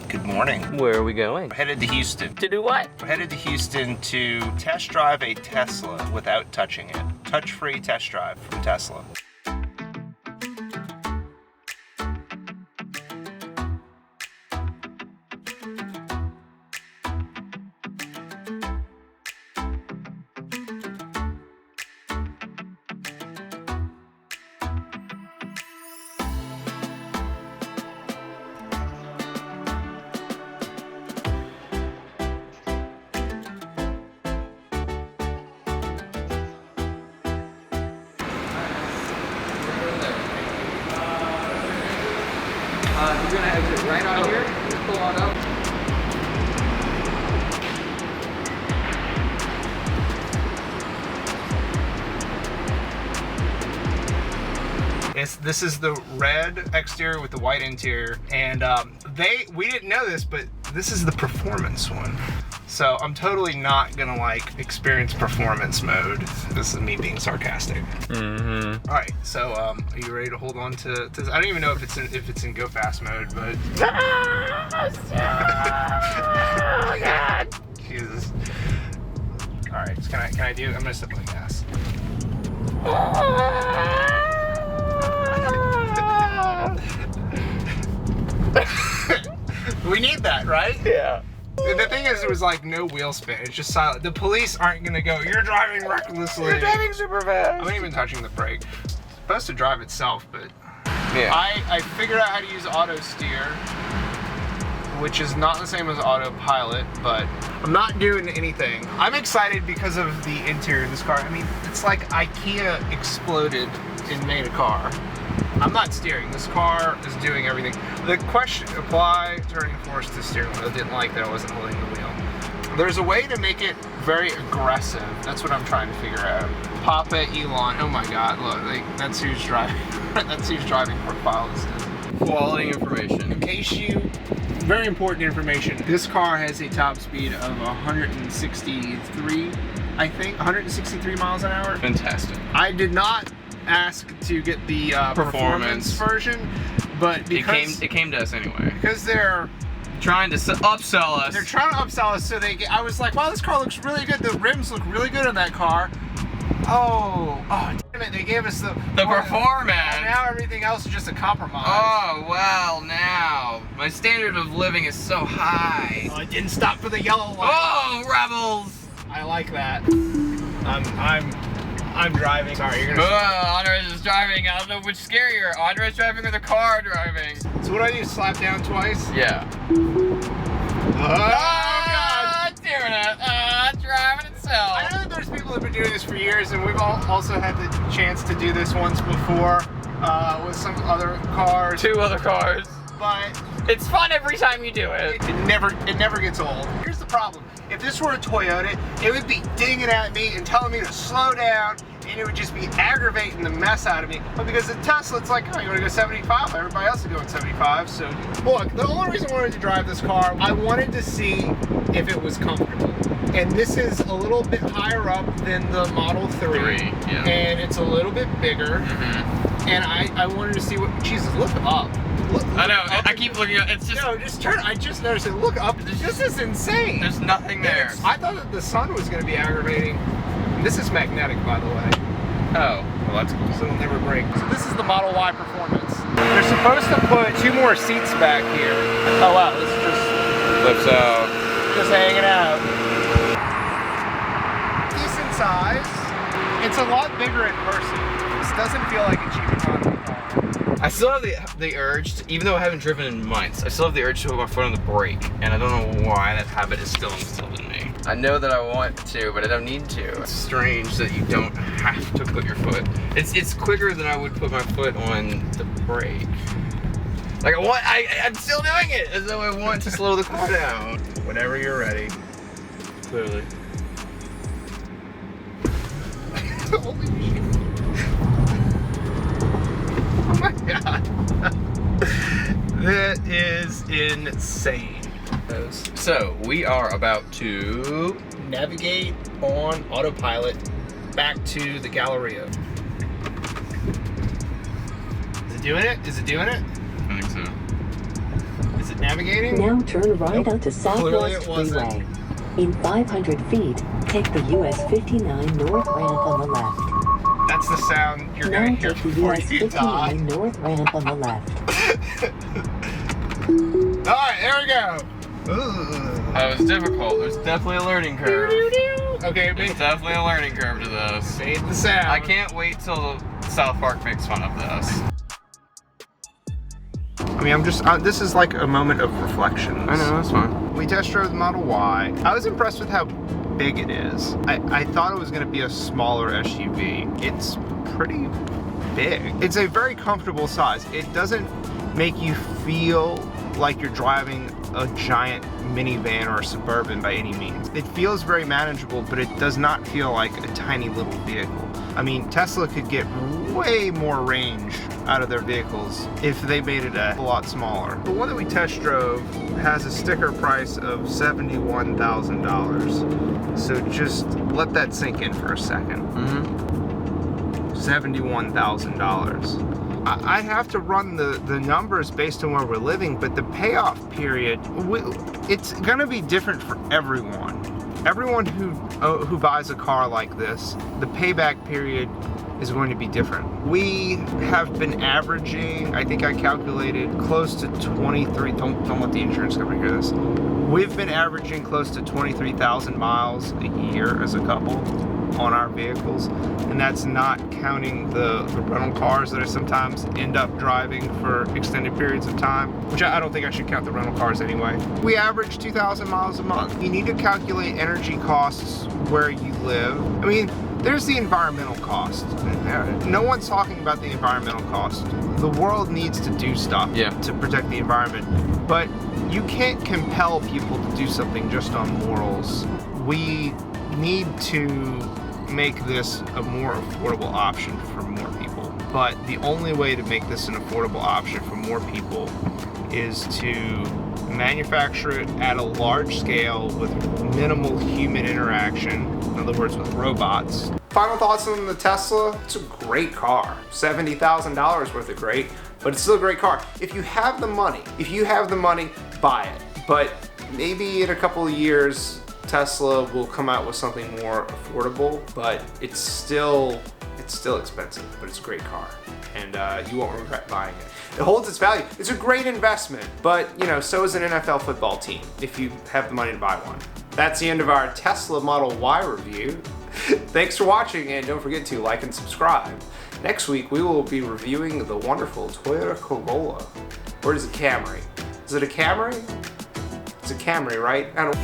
Good morning. Where are we going? We're headed to Houston. To do what? We're headed to Houston to test drive a Tesla without touching it. Touch-free test drive from Tesla. You're gonna exit right on here. Just pull on up. This is the red exterior with the white interior, and we didn't know this, but this is the performance one. So I'm totally not gonna like experience performance mode. This is me being sarcastic. Mm-hmm. All right, so are you ready to hold on to this? I don't even know if it's in go fast mode, but Oh God! Jesus. All right, so can I do? I'm gonna step on the gas. We need that, right? Yeah. The thing is, it was like no wheel spin. It's just silent. The police aren't gonna go, "You're driving recklessly." You're driving super fast. I'm not even touching the brake. It's supposed to drive itself, but Yeah. I figured out how to use auto steer, which is not the same as autopilot, but I'm not doing anything. I'm excited because of the interior of this car. I mean, it's like IKEA exploded and made a car. I'm not steering. This car is doing everything. The question, apply turning force to steering wheel. I didn't like that I wasn't holding the wheel. There's a way to make it very aggressive. That's what I'm trying to figure out. Papa Elon, oh my God, look, that's who's driving. That's whose driving profile this is. Quality information. In case you, very important information. This car has a top speed of 163, I think, 163 miles an hour. Fantastic. I did not ask to get the performance version, but because It came to us anyway. because they're Trying to upsell us. trying to upsell us, so I was like, wow, this car looks really good. The rims look really good on that car. Oh, damn it! They gave us the performance. Now everything else is just a compromise. Oh well, now my standard of living is so high. Oh, it didn't stop for the yellow light. Oh, rebels! I like that. I'm driving. Sorry, you're gonna. Andres is driving. I don't know which scarier, Andres driving or the car driving. So what do I do? Slap down twice? Yeah. Oh, Damn it! Driving itself. I know that there's people that have been doing this for years, and we've also had the chance to do this once before with some other cars. 2 other cars. But It's fun every time you do it. it never gets old. Here's the problem. If this were a Toyota, it would be dinging at me and telling me to slow down, and it would just be aggravating the mess out of me. But because the Tesla, it's like, oh, you want to go 75? Everybody else is going 75. So look, the only reason I wanted to drive this car, I wanted to see if it was comfortable. And this is a little bit higher up than the Model 3. Yeah. And it's a little bit bigger. Mm-hmm. And I wanted to see what, Jesus, look up. Look I know. up. I keep looking at. It's just. No, just turn. I just noticed it. Look up. This is insane. There's nothing there. I thought that the sun was going to be aggravating. This is magnetic, by the way, Oh, well that's cool. so it'll never break. So this is the Model Y Performance. They're supposed to put 2 more seats back here. Oh wow, this is Flips out. just hanging out. Decent size. It's a lot bigger in person. This doesn't feel like a cheap economy car. I still have the urge, to, even though I haven't driven in months, I still have the urge to put my foot on the brake, and I don't know why that habit is still instilled in me. I know that I want to, but I don't need to. It's strange that you don't have to put your foot. It's quicker than I would put my foot on the brake. Like I'm still doing it, as though I want to slow the car down. Whenever you're ready. Clearly. Holy shit. Oh my God. That is insane. So, we are about to Navigate on autopilot back to the Galleria. Is it doing it? Is it doing it? I think so. Is it navigating? Now turn right Nope. onto Clearly it Southwest wasn't. Freeway. In 500 feet, take the US 59 North ramp on the left. That's the sound you're Now gonna hear take the before US you die. 59 North ramp on the left. Alright, there we go. Ooh. That was difficult. There's definitely a learning curve. Okay, There's definitely a learning curve to this. made the sound. I can't wait till South Park makes fun of this. I mean, I'm just, this is like a moment of reflection. I know, that's fine. We test drove the Model Y. I was impressed with how big it is. I thought it was going to be a smaller SUV. It's pretty big. It's a very comfortable size. It doesn't make you feel like you're driving a giant minivan or a Suburban by any means. It feels very manageable, but it does not feel like a tiny little vehicle. I mean, Tesla could get way more range out of their vehicles if they made it a lot smaller. The one that we test drove has a sticker price of $71,000. So just let that sink in for a second. $71,000. I'd have to run the numbers based on where we're living, but the payoff period, it's gonna be different for everyone. Everyone who buys a car like this, the payback period is going to be different. We have been averaging, I think I calculated, close to 23, don't let the insurance company hear this. We've been averaging close to 23,000 miles a year as a couple on our vehicles, and that's not counting the rental cars that I sometimes end up driving for extended periods of time, which I don't think I should count the rental cars anyway. We average 2,000 miles a month. You need to calculate energy costs where you live. I mean, there's the environmental cost. No one's talking about the environmental cost. The world needs to do stuff to protect the environment, but you can't compel people to do something just on morals. We need to make this a more affordable option for more people. But the only way to make this an affordable option for more people is to manufacture it at a large scale with minimal human interaction, in other words, with robots. Final thoughts on the Tesla? It's a great car. $70,000 worth of great, but it's still a great car. If you have the money, buy it. But maybe in a couple of years, Tesla will come out with something more affordable, but it's still expensive, but it's a great car, and you won't regret buying it. It holds its value. It's a great investment, but you know, so is an NFL football team if you have the money to buy one. That's the end of our Tesla Model Y review. Thanks for watching, and don't forget to like and subscribe. Next week, we will be reviewing the wonderful Toyota Corolla. Or is it Camry? Is it a Camry? It's a Camry, right? I don't